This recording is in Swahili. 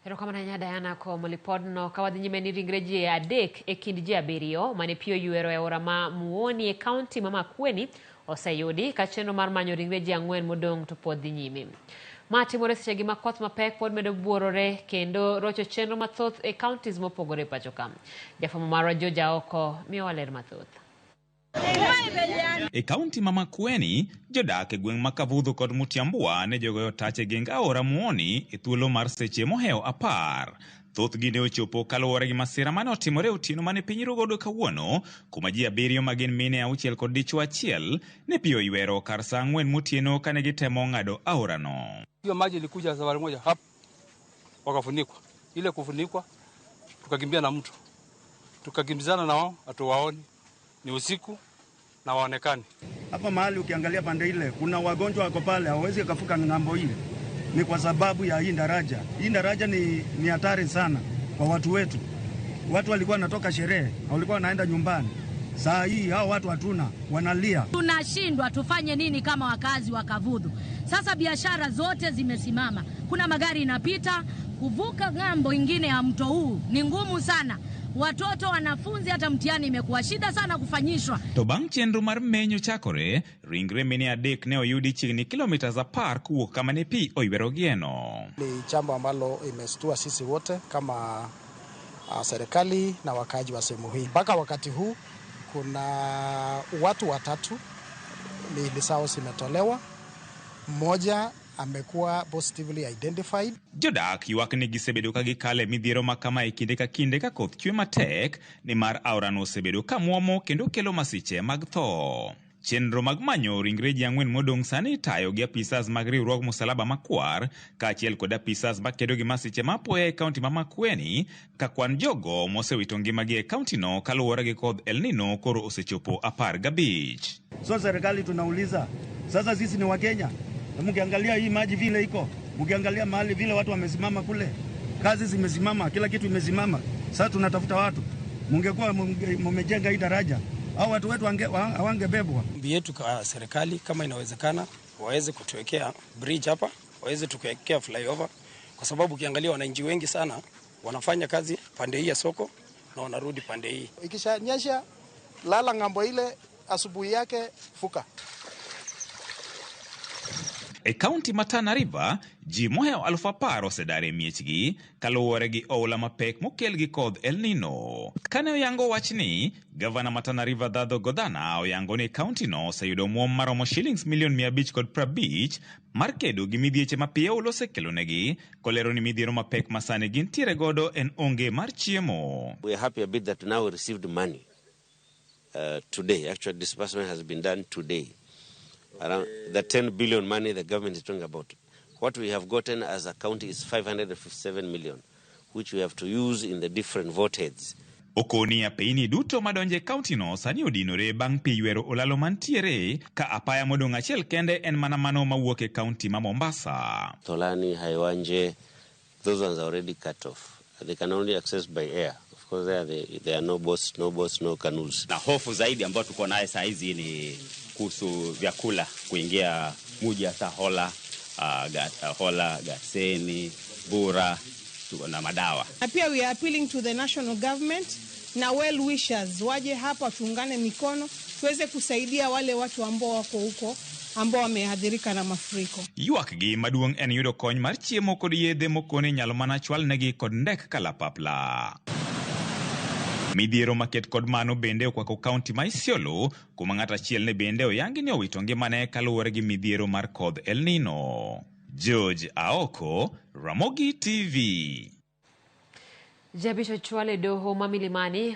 Erokamano Diana kuom lipodno kawadhi nyime ni ringre ji adek e kind ji abiriyo mane pio oyuero e aora ma Makueni e kaunti ma Makueni oseyudi ka chenro mar manyo ringre ji ang'wen modong' to pod dhi nyime. Ma timore sechegi ma koth mapek pod medo buorore kendo rocho chenro mathoth e kauntis mopogore pacho ka. Jafwambo marwa Joja oko miyowa ler mathoth. E kaunti ma Makueni, jodak e gweng' ma Kavudho kod Mutiambua ne jogoyo tach e geng aora Makueni e thuolo mar seche moheo 10. Thoth gi ne ochopo kaluwore gi masira mane otimore otieno mane piny rogodo kawuono, kuma ji 7 ma gin mine 6 kod dichwo 1 ne pio oyuero kar saa 4 motieno kane gitemo ng'ado aorano. Hiyo maji ilikuja safari moja hapa wakafunikwa. Ile kufunikwa tukakimbia na mtu. Tukakimbizana na wao hatuwaoni. Ni usiku na waonekani. Hapa mahali ukiangalia pande ile kuna wagonjwa wako pale hawawezi kuvuka ng'ambo ile. Ni kwa sababu ya hii daraja. Hii daraja ni hatari sana kwa watu wetu. Watu walikuwa wanatoka sherehe, walikuwa wanaenda nyumbani. Saa hii hao watu hatuna, wanalia. Tunashindwa tufanye nini kama wakazi wa Kavudho. Sasa biashara zote zimesimama. Kuna magari inapita, kuvuka ng'ambo ingine ya mto huu ni ngumu sana. Watoto wanafunzi hata mtihani imekuwa shida sana kufanyishwa. To bang' chenro mar menyo chakore, ringre mine adek ne oyudi chiegni kilomita za par kuwuok kama ne pi oyuero gieno. Ni jambo ambalo imestua sisi wote kama serikali na wakaji wa sehemu hii. Mpaka wakati huu kuna watu 3 miili zao zimetolewa. Mmoja amekuwa positively identified. Jodak ywak ni gisebedo ka gikale midhiero ma kama e kinde ka kinde ka koth chwe matek ni mar aorano osebedo ka muomo kendo kelo masiche mag tho. Chenro mag manyo ringre ji 4 modong' sani tayo gi apisas mag riwruog Musalaba Makwar kaachiel kod apisas makedo gi masiche mapoya e kaunti ma Makueni ka kwan jogo mosewito ngimagi e kauntino kaluwore gi kodh El Nino koro osechopo 15. So serikali tunauliza, sasa sisi ni Wakenya. Mkiangalia hii maji vile iko, mkiangalia mahali vile watu wamesimama kule, kazi zimesimama, kila kitu imesimama. Sasa tunatafuta watu. Mungekuwa mmejenga hii daraja, au watu wetu hawangebebwa. Ombi yetu kwa serikali kama inawezekana waweze kutuwekea bridge hapa, waweze tukuwekea flyover kwa sababu ukiangalia wananchi wengi sana wanafanya kazi pande hii ya soko na wanarudi pande hii. Ikishanyesha lala ng'ambo ile, asubuhi yake fuka. E kaunti ma Tana River, ji moheo 10,000 osedar e miechgi kaluwore gi oula mapek mokel gi kodh El Nino. Kane oyango wachni, gavana ma Tana River Dhadho Godhana oyango ni kauntino oseyudo muom maromo shillings milion 550 mar kedo gi midhieche mapiyo osekelonegi, kolero ni midhiero mapek masane gintiere godo en onge mar chiemo. We are happy a bit that now we received money today. Actually, disbursement has been done today. Around the 10 billion money the government is talking about. What we have gotten as a county is 557 million, which we have to use in the different vote heads. Okoni apeini duto madonje kauntino sani odinore bang' pi yuero olalo mantiere ka apaya modong' achiel kende en mana mano mawuok e kaunti ma Mombasa. Tholani, Haiwanje, those ones are already cut off. They can only access by air. Of course there are no boats, no canoes. Na hofu zaidi ambayo tuko nayo saa hizi ni kuhusu vyakula kuingia muji hasa Hola, Gaseni, Bura na madawa. Na pia we are appealing to the national government na well wishers waje hapa tuungane mikono tuweze kusaidia wale watu ambao wako huko ambao wamehadhirika na mafuriko. Ywak gi maduong' en yudo kony mar chiemo kod yedhe mokone nyalo mana chwal negi kod ndek kalapapla. Midhiero maket kod mano bende okwako kaunti ma Isiolo, kuma ng'at achiel ne bende oyangi ni owito ngimane kaluwore gi midhiero mar kodh El Nino. Joja oko, Ramogi TV. Jabisho chwale doho ma Milimani